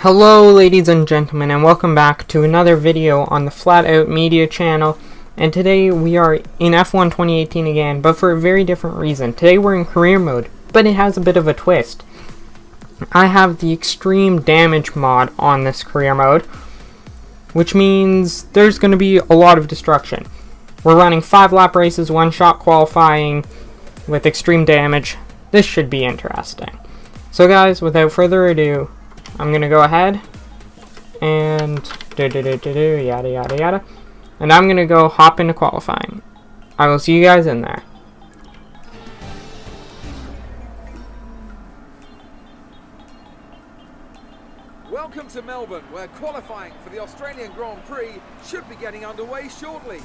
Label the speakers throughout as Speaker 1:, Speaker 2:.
Speaker 1: Hello ladies and gentlemen, and welcome back to another video on the Flat Out Media channel. And today we are in F1 2018 again, but for a very different reason. Today we're in career mode, but it has a bit of a twist. I have the extreme damage mod on this career mode, which means there's going to be a lot of destruction. We're running 5 lap races, 1 shot qualifying with extreme damage. This should be interesting. So guys, without further ado, I'm going to go ahead and yada yada yada. And I'm going to go hop into qualifying. I will see you guys in there.
Speaker 2: Welcome to Melbourne, where qualifying for the Australian Grand Prix should be getting underway shortly.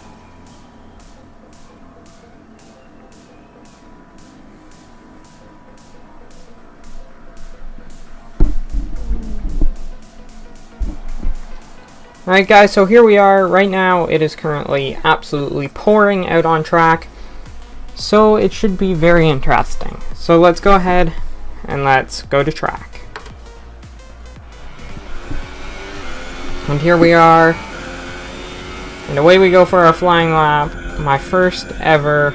Speaker 1: Alright guys, so here we are. Right now it is currently absolutely pouring out on track, so it should be very interesting. So let's go ahead and let's go to track. And here we are, and away we go for our flying lap. My first ever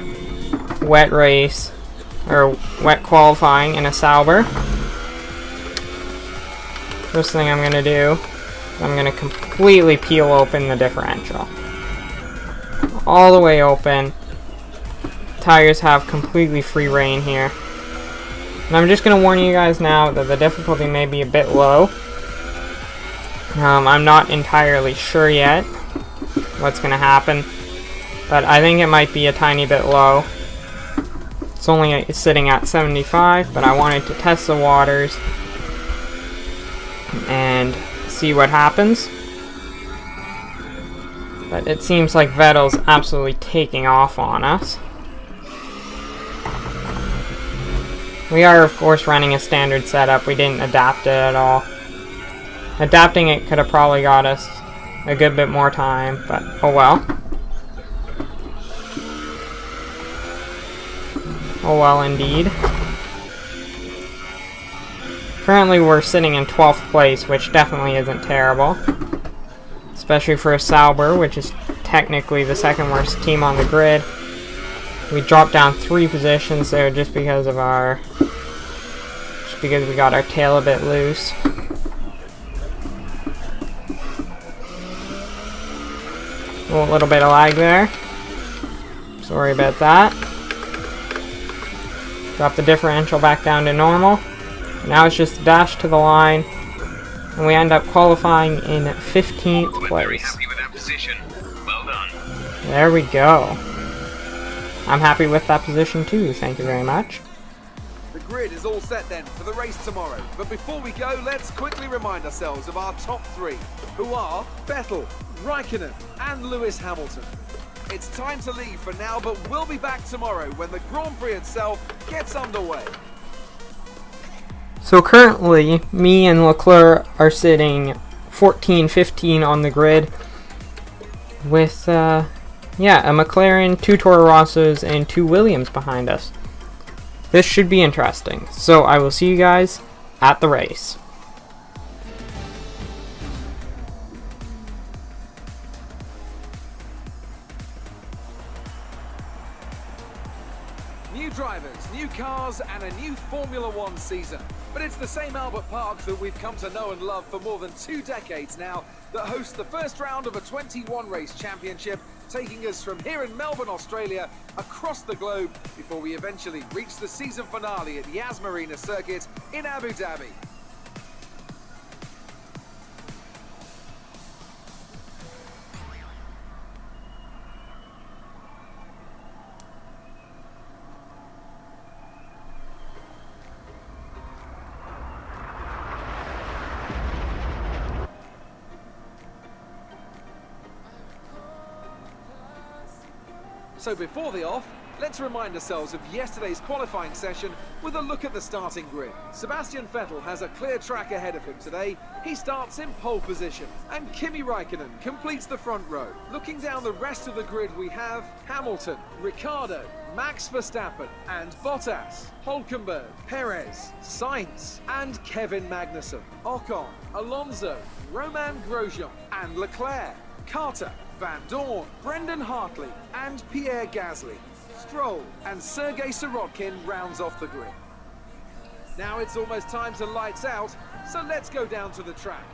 Speaker 1: wet race, or wet qualifying in a Sauber. First thing I'm going to do, I'm going to completely peel open the differential. All the way open. Tires have completely free reign here. And I'm just going to warn you guys now that the difficulty may be a bit low. I'm not entirely sure yet what's going to happen, but I think it might be a tiny bit low. It's only sitting at 75, but I wanted to test the waters and see what happens. But it seems like Vettel's absolutely taking off on us. We are of course running a standard setup. We didn't adapt it at all. Adapting it could have probably got us a good bit more time, but oh well. Oh well indeed. Currently we're sitting in 12th place, which definitely isn't terrible. Especially for a Sauber, which is technically the second worst team on the grid. We dropped down 3 positions there just because we got our tail a bit loose. A little bit of lag there. Sorry about that. Drop the differential back down to normal. Now it's just a dash to the line, and we end up qualifying in 15th place.
Speaker 3: Very happy with that position. Well done.
Speaker 1: There we go. I'm happy with that position too, thank you very much.
Speaker 2: The grid is all set then for the race tomorrow. But before we go, let's quickly remind ourselves of our top 3, who are Vettel, Raikkonen and Lewis Hamilton. It's time to leave for now, but we'll be back tomorrow when the Grand Prix itself gets underway.
Speaker 1: So currently, me and Leclerc are sitting 14-15 on the grid with, a McLaren, 2 Toro Rossos, and 2 Williams behind us. This should be interesting. So I will see you guys at the race.
Speaker 2: New drivers, new cars, and a new Formula One season. But it's the same Albert Park that we've come to know and love for more than 2 decades now that hosts the first round of a 21 race championship, taking us from here in Melbourne, Australia, across the globe before we eventually reach the season finale at Yas Marina Circuit in Abu Dhabi. So before the off, let's remind ourselves of yesterday's qualifying session with a look at the starting grid. Sebastian Vettel has a clear track ahead of him today. He starts in pole position, and Kimi Räikkönen completes the front row. Looking down the rest of the grid, we have Hamilton, Ricciardo, Max Verstappen and Bottas, Hülkenberg, Perez, Sainz and Kevin Magnussen, Ocon, Alonso, Romain Grosjean and Leclerc, Carter, Van Dorn, Brendan Hartley and Pierre Gasly. Stroll and Sergei Sirotkin rounds off the grid. Now it's almost time to lights out, so let's go down to the track.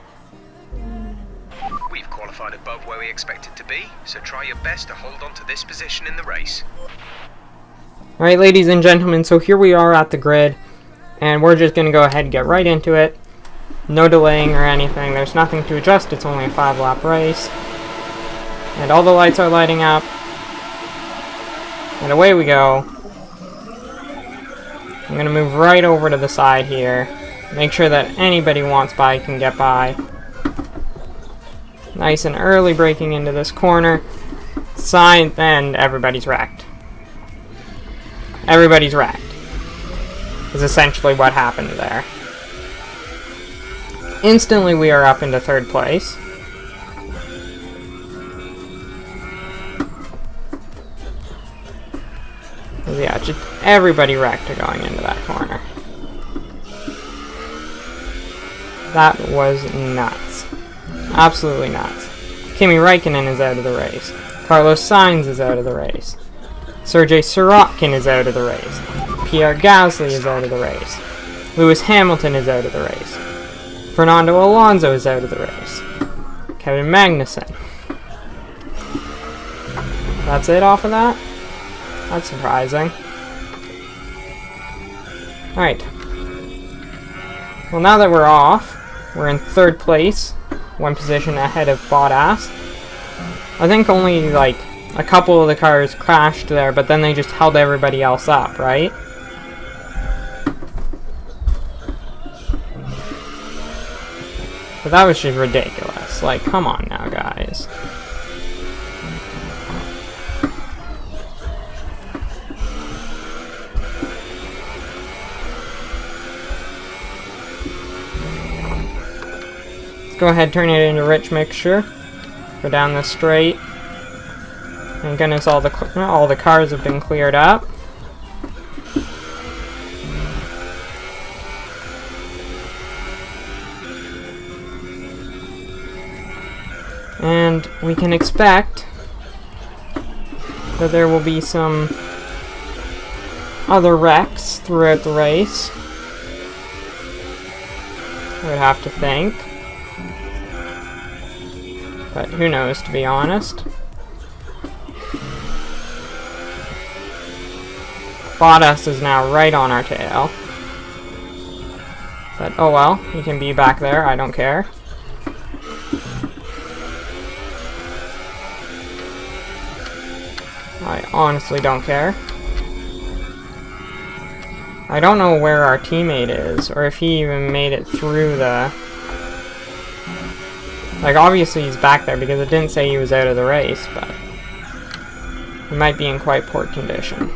Speaker 3: We've qualified above where we expected to be, so try your best to hold on to this position in the race.
Speaker 1: Alright, ladies and gentlemen, so here we are at the grid, and we're just going to go ahead and get right into it. No delaying or anything, there's nothing to adjust, it's only a 5-lap race. And all the lights are lighting up. And away we go. I'm going to move right over to the side here. Make sure that anybody who wants by can get by. Nice and early braking into this corner. Sign, and everybody's wrecked. Everybody's wrecked. Is essentially what happened there. Instantly we are up into 3rd place. Yeah, just everybody wrecked going into that corner. That was nuts. Absolutely nuts. Kimi Räikkönen is out of the race. Carlos Sainz is out of the race. Sergei Sirotkin is out of the race. Pierre Gasly is out of the race. Lewis Hamilton is out of the race. Fernando Alonso is out of the race. Kevin Magnussen. That's it off of that? That's surprising. Alright. Well, now that we're off, we're in 3rd place, 1 position ahead of Bottas. I think only, like, a couple of the cars crashed there, but then they just held everybody else up, right? But that was just ridiculous. Like, come on now, guys. Go ahead, turn it into rich mixture. Go down the straight. Thank goodness all the cars have been cleared up. And we can expect that there will be some other wrecks throughout the race. I would have to think. But who knows, to be honest. Bottas is now right on our tail. But oh well, he can be back there, I don't care. I honestly don't care. I don't know where our teammate is, or if he even made it through the... Like, obviously he's back there because it didn't say he was out of the race, but he might be in quite poor condition.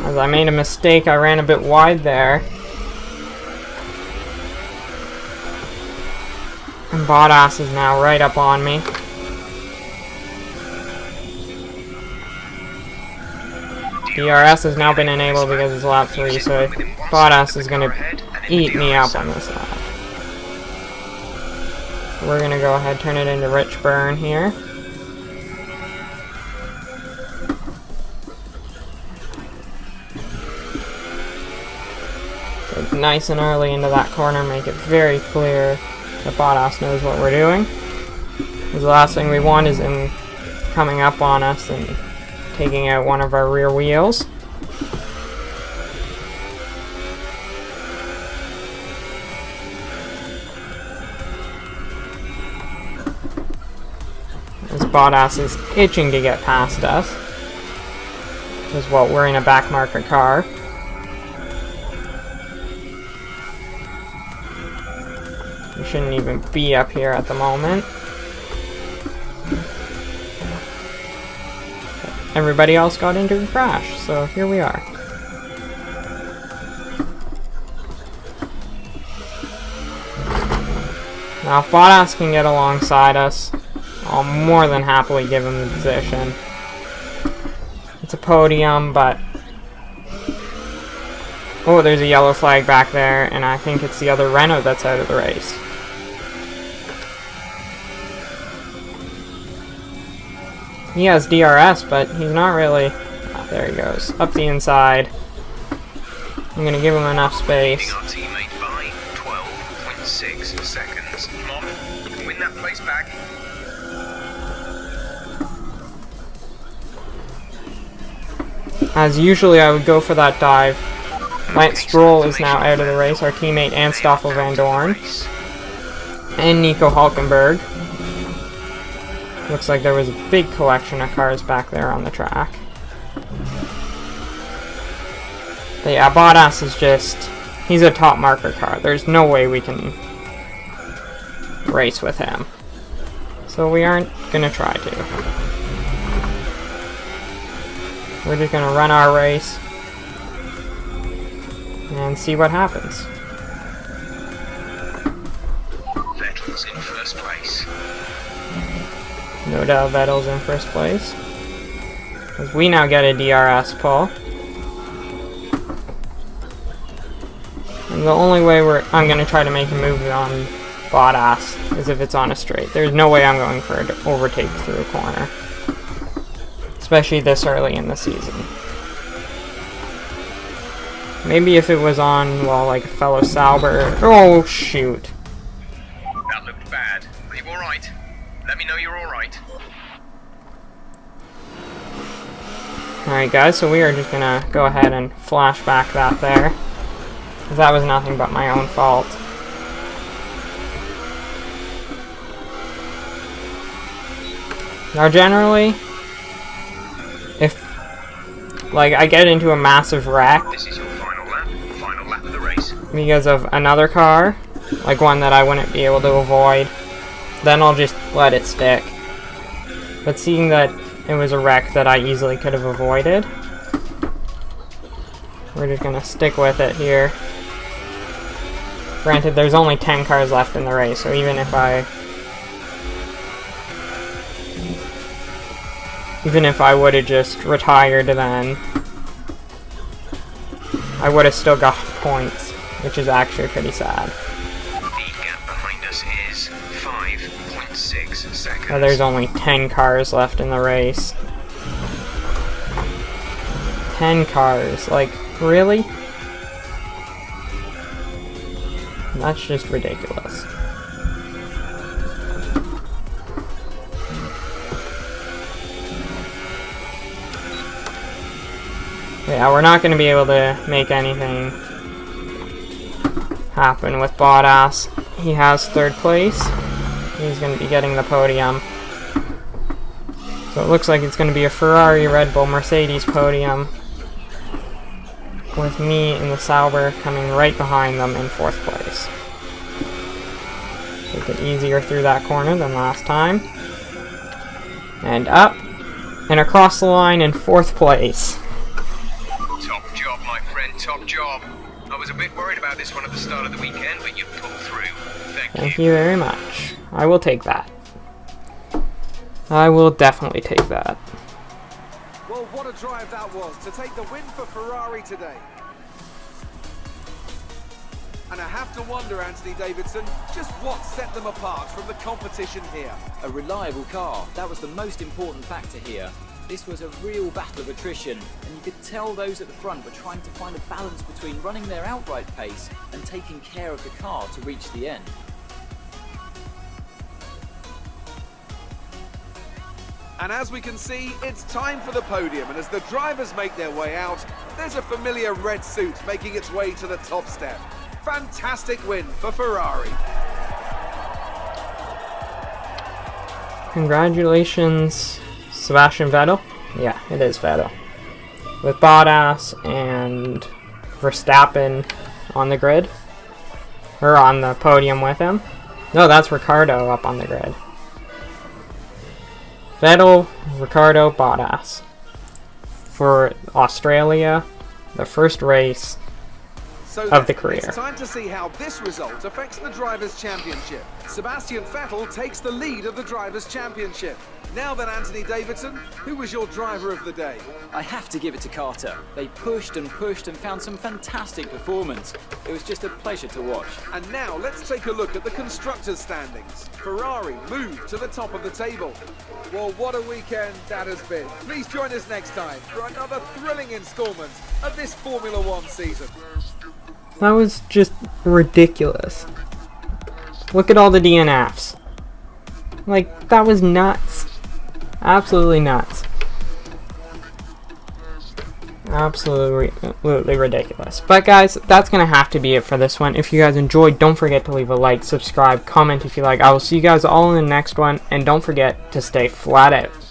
Speaker 1: As I made a mistake, I ran a bit wide there. And Bottas is now right up on me. DRS has now been enabled because it's lap 3, so Bottas is going to eat me up on this lap. We're going to go ahead and turn it into rich burn here. So nice and early into that corner, make it very clear that Bottas knows what we're doing. Because the last thing we want is him coming up on us and taking out one of our rear wheels. As Bottas is itching to get past us. Because, well, we're in a back market car. shouldn't even be up here at the moment. Everybody else got into a crash, so here we are. Now, if Bottas can get alongside us, I'll more than happily give him the position. It's a podium, but... Oh, there's a yellow flag back there, and I think it's the other Renault that's out of the race. He has DRS, but he's not really... Oh, there he goes. Up the inside. I'm going to give him enough space.
Speaker 3: Our teammate by 12.6 seconds. Come on, win that place back.
Speaker 1: As usually, I would go for that dive. Lance Stroll is now out of the race, our teammate and Stoffel Van Dorn. And Nico Hulkenberg. Looks like there was a big collection of cars back there on the track. But yeah, Bottas is just... He's a top marker car. There's no way we can race with him. So we aren't going to try to. We're just going to run our race and see what happens.
Speaker 3: Vettel's in first place.
Speaker 1: No doubt Vettel's in first place. As we now get a DRS pull. And the only way I'm going to try to make a move on Bottas is if it's on a straight. There's no way I'm going for an overtake through a corner. Especially this early in the season. Maybe if it was on, well, like a fellow Sauber. Oh, shoot.
Speaker 3: That looked bad. Are you alright? Let me know you're alright.
Speaker 1: Alright guys, so we are just gonna go ahead and flash back that there. That was nothing but my own fault. Now generally, if like I get into a massive wreck
Speaker 3: This is your final lap of the race.
Speaker 1: because of another car, like one that I wouldn't be able to avoid, then I'll just let it stick. But seeing that it was a wreck that I easily could have avoided, we're just gonna stick with it here. Granted, there's only 10 cars left in the race, so even if I would have just retired, then I would have still got points, which is actually pretty sad.
Speaker 3: The gap behind us is 5.6 seconds.
Speaker 1: Now there's only 10 cars left in the race. 10 cars, like, really? That's just ridiculous. Yeah, we're not going to be able to make anything happen with Bottas. He has third place. He's going to be getting the podium. So it looks like it's going to be a Ferrari, Red Bull, Mercedes podium, with me in the Sauber coming right behind them in fourth place. Take it easier through that corner than last time. And up, and across the line in fourth place.
Speaker 3: Top job, my friend, top job. I was a bit worried about this one at the start of the weekend, but you pulled through.
Speaker 1: Thank you very much. I will take that. I will definitely take that.
Speaker 2: Well, what a drive that was to take the win for Ferrari today. And I have to wonder, Anthony Davidson, just what set them apart from the competition here.
Speaker 4: A reliable car, that was the most important factor here. This was a real battle of attrition, and you could tell those at the front were trying to find a balance between running their outright pace and taking care of the car to reach the end.
Speaker 2: And as we can see, it's time for the podium, and as the drivers make their way out, there's a familiar red suit making its way to the top step. Fantastic win for Ferrari.
Speaker 1: Congratulations, Sebastian Vettel. Yeah, it is Vettel. With Bottas and Verstappen on the grid, or on the podium with him. No, that's Ricciardo up on the grid. Vettel, Ricciardo, Bottas. For Australia, the first race of the career.
Speaker 2: It's time to see how this result affects the Drivers' Championship. Sebastian Vettel takes the lead of the Drivers' Championship. Now then, Anthony Davidson, who was your driver of the day?
Speaker 4: I have to give it to Carter. They pushed and found some fantastic performance. It was just a pleasure to watch.
Speaker 2: And now let's take a look at the constructors' standings. Ferrari moved to the top of the table. Well, what a weekend that has been. Please join us next time for another thrilling installment of this Formula One season.
Speaker 1: That was just ridiculous. Look at all the DNFs. Like, that was nuts. Absolutely nuts. Absolutely ridiculous. But guys, that's going to have to be it for this one. If you guys enjoyed, don't forget to leave a like, subscribe, comment if you like. I will see you guys all in the next one. And don't forget to stay flat out.